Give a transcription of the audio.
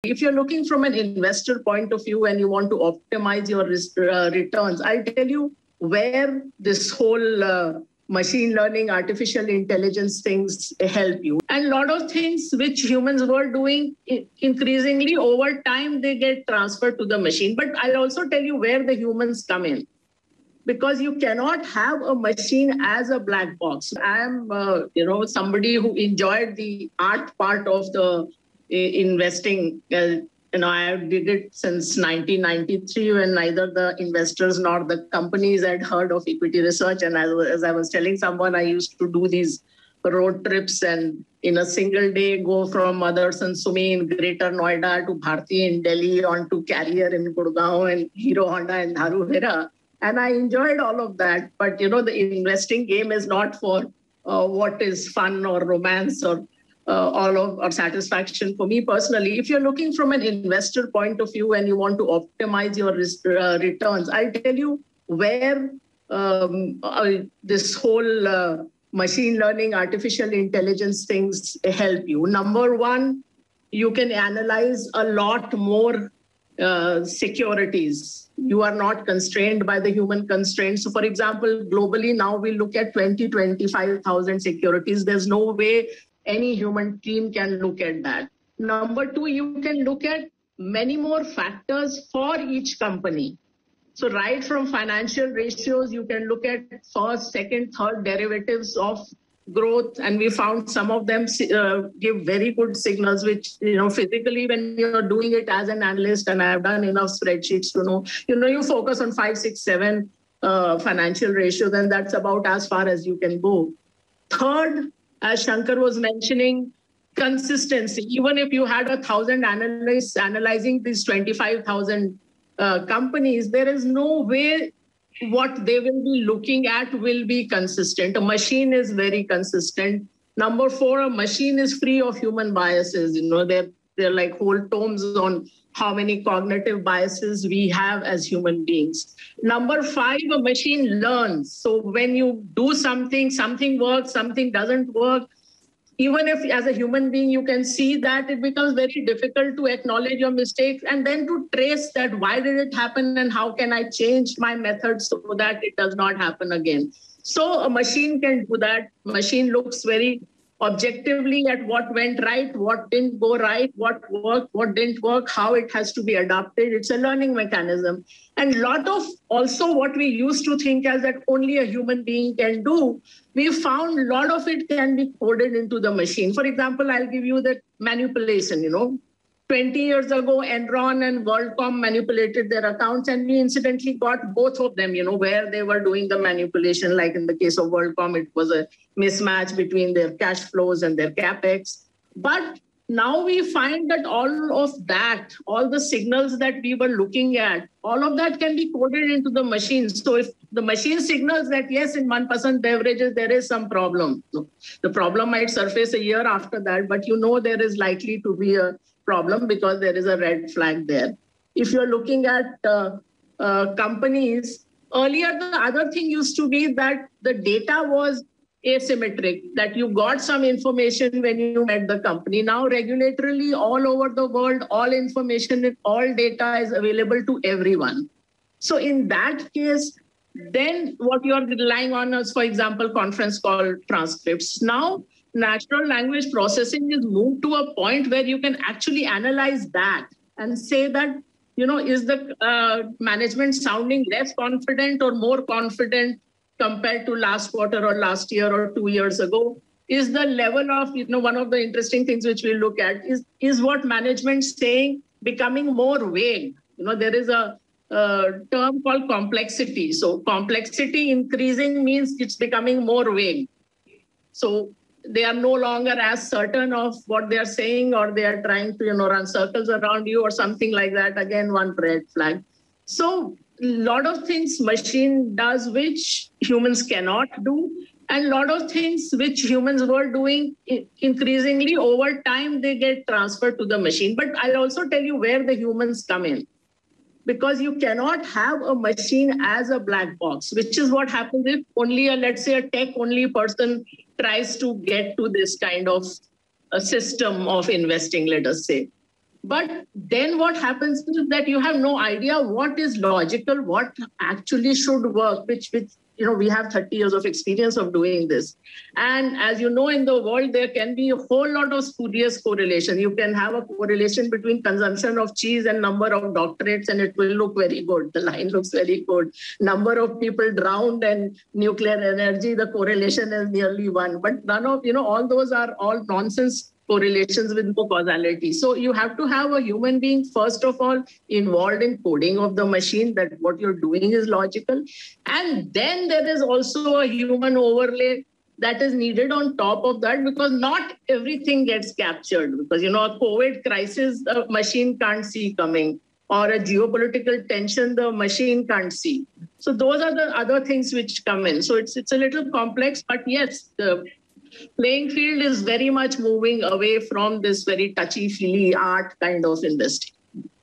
If you're looking from an investor point of view and you want to optimize your returns, I'll tell you where this whole machine learning, artificial intelligence things help you. And a lot of things which humans were doing, increasingly over time, they get transferred to the machine. But I'll also tell you where the humans come in. Because you cannot have a machine as a black box. I am, somebody who enjoyed the art part of the investing. I did it since 1993 when neither the investors nor the companies had heard of equity research. And as I was telling someone, I used to do these road trips and in a single day go from Motherson Sumi in Greater Noida to Bharti in Delhi on to Carrier in Gurgaon and Hero Honda in Dharuhera. And I enjoyed all of that. But, the investing game is not for what is fun or romance or or satisfaction. For me personally, if you're looking from an investor point of view and you want to optimize your returns, I'll tell you where this whole machine learning, artificial intelligence things help you. Number one, you can analyze a lot more securities. You are not constrained by the human constraints. So for example, globally now we look at 25,000 securities. There's no way any human team can look at that. Number two, you can look at many more factors for each company. So right from financial ratios, you can look at first, second, third derivatives of growth. And we found some of them give very good signals, which, physically when you're doing it as an analyst, and I have done enough spreadsheets to know, you focus on 5, 6, 7 financial ratios, and that's about as far as you can go. Third, as Shankar was mentioning, consistency. Even if you had 1,000 analysts analyzing these 25,000 companies, there is no way what they will be looking at will be consistent. A machine is very consistent. Number four, a machine is free of human biases. They're like whole tomes on how many cognitive biases we have as human beings. Number five, a machine learns. So when you do something works, something doesn't work. Even if as a human being, you can see that, it becomes very difficult to acknowledge your mistakes and then to trace that why did it happen and how can I change my method so that it does not happen again. So a machine can do that. Machine looks very objectively at what went right, what didn't go right, what worked, what didn't work, how it has to be adapted. It's a learning mechanism. And a lot of also what we used to think as that only a human being can do, we found a lot of it can be coded into the machine. For example, I'll give you the manipulation, 20 years ago, Enron and WorldCom manipulated their accounts, and we incidentally got both of them, where they were doing the manipulation. Like in the case of WorldCom, it was a mismatch between their cash flows and their capex. But now we find that all of that, all the signals that we were looking at, all of that can be coded into the machine. So if the machine signals that, yes, in 1% beverages, there is some problem. So the problem might surface a year after that, but there is likely to be a problem because there is a red flag there. If you're looking at companies, earlier the other thing used to be that the data was asymmetric, that you got some information when you met the company. Now regulatorily all over the world, all information, all data is available to everyone. So in that case, then what you're relying on is, for example, conference call transcripts. Now, natural language processing is moved to a point where you can actually analyze that and say that, is the management sounding less confident or more confident compared to last quarter or last year or 2 years ago? Is the level of, one of the interesting things which we look at is what management's saying becoming more vague? There is a term called complexity. So complexity increasing means it's becoming more vague. So they are no longer as certain of what they are saying, or they are trying to, run circles around you or something like that. Again, one red flag. So a lot of things machine does which humans cannot do. And a lot of things which humans were doing, increasingly over time, they get transferred to the machine. But I'll also tell you where the humans come in. Because you cannot have a machine as a black box, which is what happens if only let's say a tech-only person tries to get to this kind of a system of investing, let us say. But then what happens is that you have no idea what is logical, what actually should work, which we have 30 years of experience of doing this. And as you know, in the world, there can be a whole lot of spurious correlation. You can have a correlation between consumption of cheese and number of doctorates, and it will look very good. The line looks very good. Number of people drowned and nuclear energy, the correlation is nearly 1. But none of, all those are all nonsense correlations with no causality. So you have to have a human being, first of all, involved in coding of the machine, that what you're doing is logical. And then there is also a human overlay that is needed on top of that, because not everything gets captured. Because, a COVID crisis, the machine can't see coming, or a geopolitical tension, the machine can't see. So those are the other things which come in. So it's a little complex, but yes, the playing field is very much moving away from this very touchy-feely art kind of industry.